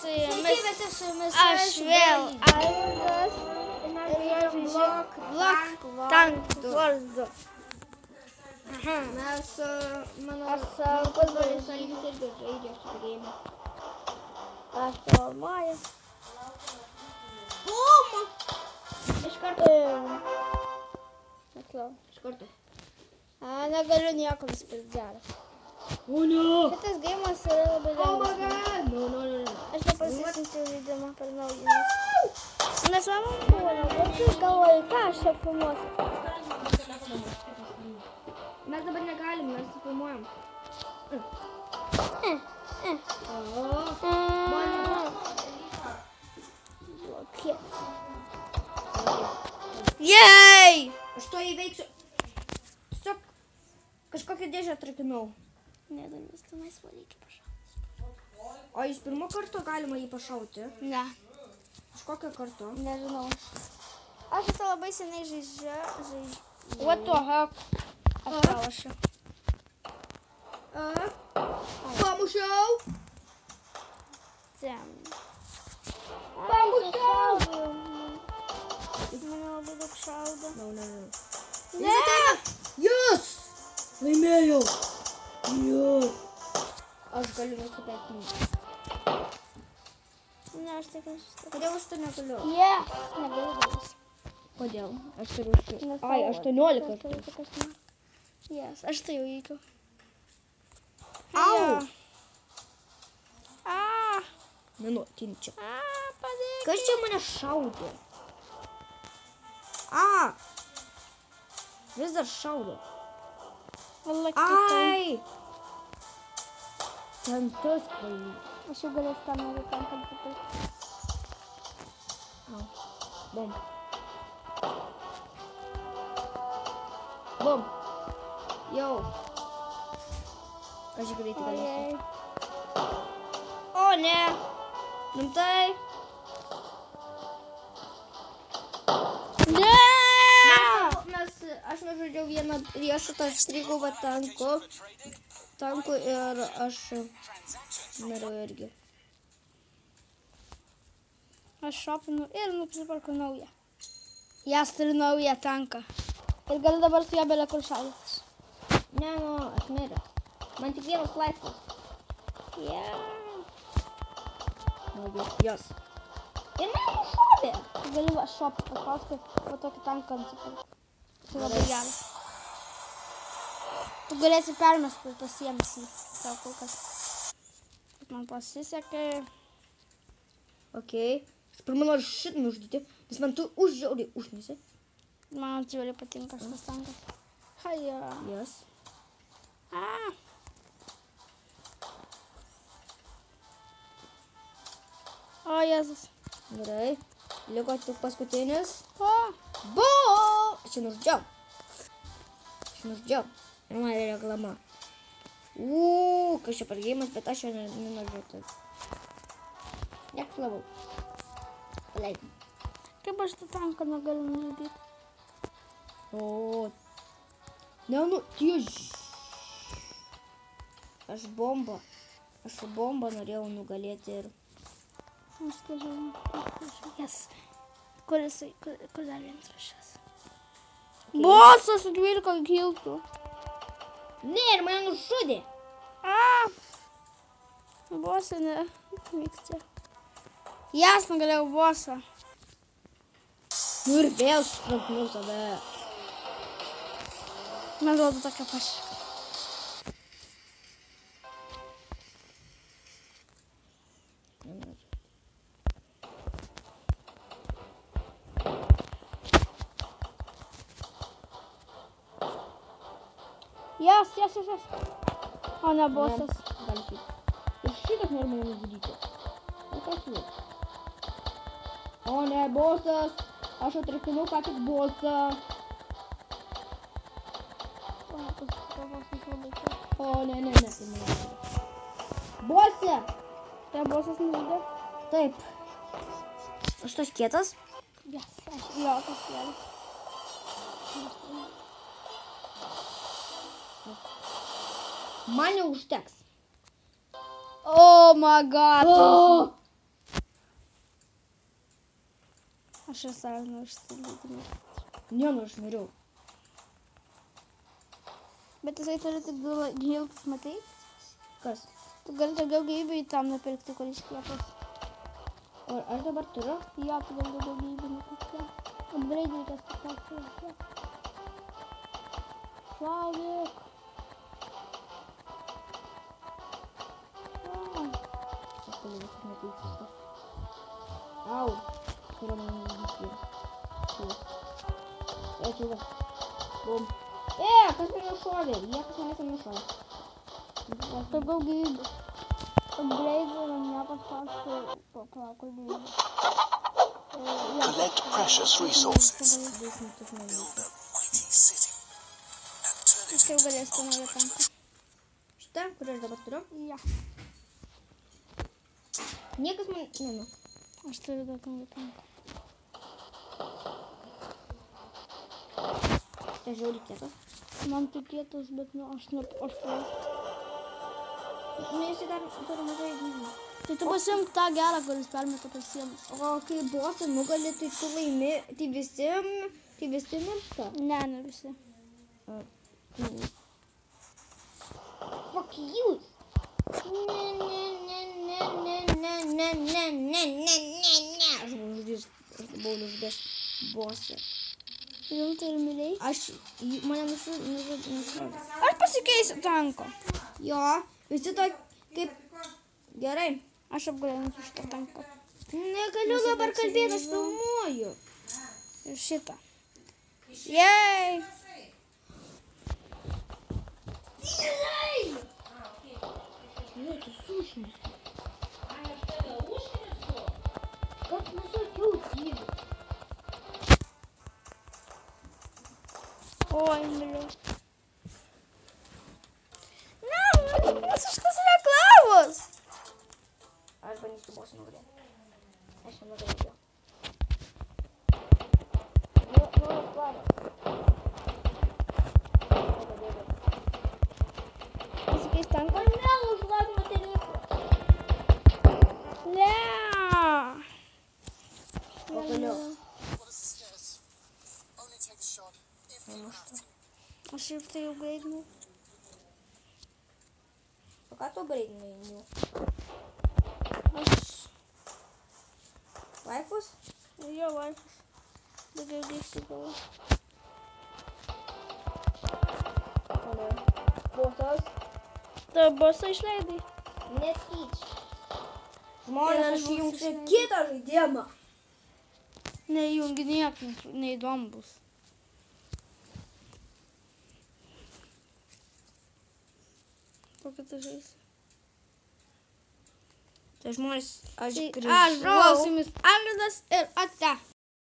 su jumis. Visi su jumis. Aš vėl Alvydas ir jie žaidžia Block Tank vardu. Mes, mano Aš savo pusbrolis Algis irgi žaidžia su game. Aš filmuoju. Bum! Iš karto. Atlau. Iš karto. Negaliu nieko vis per geras. O ne! Šitas geimas yra labai lengvas. No. Aš nepasisinčiau žaidimą per naujienas. Nes man buvo, bet tu galvoji, ką aš čia filmuosiu. Mes dabar negalim, mes filmuojam. Blokėt. Jej! Aš to įveiksiu. Tiesiog kažkokią dėžę atrakinau. Nedamis, tenais reikia pašauti. O iš pirmo karto galima jį pašauti? Ne, Iš kokio karto? nežinau. Aš esu labai seniai žaidžiu. What the heck? Aš pralašiu. Pamušiau! Ten. Pamušiau! Mane labai daug šaudo. No. Ne! Yes! Laimėjau! Yes! Aš galiu nusipėtinti. Ne, aš tik nusipėtinti. Kodėl aš to negaliu? Yes! Negaliu dalis. Kodėl? Aš turiu už... Ai, 18. Yes, aš tai jau įkiu. Au! Minutinčia. Padėk. Kas čia mane šaudė? Vis dar šaudo. Ai! Ten tas kvailys. Aš jau galėsiu tą noriu ten, kad papirkti. Bum. Bum. Jau. Aš greitai galėsiu. O, ne. Rimtai. Ne! Aš nužudžiau vieną riešutą strigubą tanku ir aš norėjau irgi. Aš šopinu ir nusipirku naują. Jas turi naują tanką. Ir gali dabar su ją bele kur šaudytis. Ne, aš miręs. Man tik vienas laisvas. Jos. Ir man nušovė. Tu gali šopti paskui, po tokį tanką nusipirku. Tai labai geras. Tu galėsi permesti tas sienas į savo kol kas. Bet man pasisekė. Okei. Aš pirmą noriu šitą nužudyti, nes man tu užžiauriai užnesi. Man atsiūliai patinka šitas tankas. Haja. Yes. O, Jėzus. Gerai. Liko tik paskutinis. O, Bu! Aš čia nužudžiau. Ir man reklama. Kas čia per geimas, bet aš jo nenužudžiau. Next level. Paleidim. kaip aš tą tanką negaliu nužudyti? O. Ne, tieš. Aš bombą norėjau nugalėti ir... Aš tai žinau. Jas. Kur dar vienas rašas? Bosas su 12 kiltų. Ne, ir mane nužudė. Bosą ne. Vykti. Jas nugalėjau bosą. Nu ir vėl sutrauknau save. Man duodu tokia pašia. Yes. O ne bosas. Gal šitas. Ir šitas nori mane nužudyti. O kas jau? O ne, bosas. Aš atrakinau ką tik bosą. O ne, tai mane. Bosė! Tai bosas nužudė? Taip. Aš tas kietas? Yes. Jo, tas kietas. Man jau užteks. Oh my god. Aš esu išsilyginu. Ne, nu aš miriau. Bet jisai turi tik du giltus, matai? Kas? Tu gali daugiau gyvybių į tam nupirkti, kol iškiepas. O aš dabar turiu? Jo, tu gali daugiau gyvybių nupirkti. Upgrade reikės paprastai. Šaudyk. Aš galiu viskas nepyksti. Au. Yra man viskas. Čia va. Bum. Kas mane nušovė? Niekas manęs nenušovė. Daugiau gyvybių. Upgrade yra nepaspausti paplauko gyvybių. Collect precious resources. Build a mighty city. And turn it Aš jau into the galėsiu naują tanką. Šitą, kur aš dabar turiu? Jo. Niekas man... Ne. Aš turiu daug naują tanką. Tai žiauri kietas. Man tai kietas, bet aš pras. Nu, jisai dar turi mažai gyvybių. Tai tu pasimk tą gerą, kuris permeta per sienas. O kai bosą nugali, tai tu laimi, tai visi miršta. Ne visi. Fuck you. Ne. Aš buvau nužudęs bosą. Rimtai ir myliai? Mane nušovė. Aš pasikeisiu tanko. Jo, visi to kaip... Gerai. Aš apgalinsiu šitą tanką. Negaliu dabar kalbėti, aš filmuoju. Ir šitą. Jej! Ne, tu sušmisi. Kad visokių gyvių. Oi, myliu. Ne, man šitas reklamos. Aš bandysiu bosą nugalėti. Aš nenugalėjau. Pasikeis tanką? Ne, užlagino telefą. Ne. Pagaliau. only take a shot if you have to. Aš ir tai jau gaidinu. O ką tu greidinai? Aš... Laifus? Jo, laifas. Daugiau dėkti galvo. Bosas? Tai bosą išleidai. Netyčia. Žmonės, aš įjungsiu kitą žaidimą. Neįjungi nieko, neįdomu bus. Kokį tu žaisi? Tai žmonės, aš Aš grįžau. buvau su jumis Algirdas ir Ate.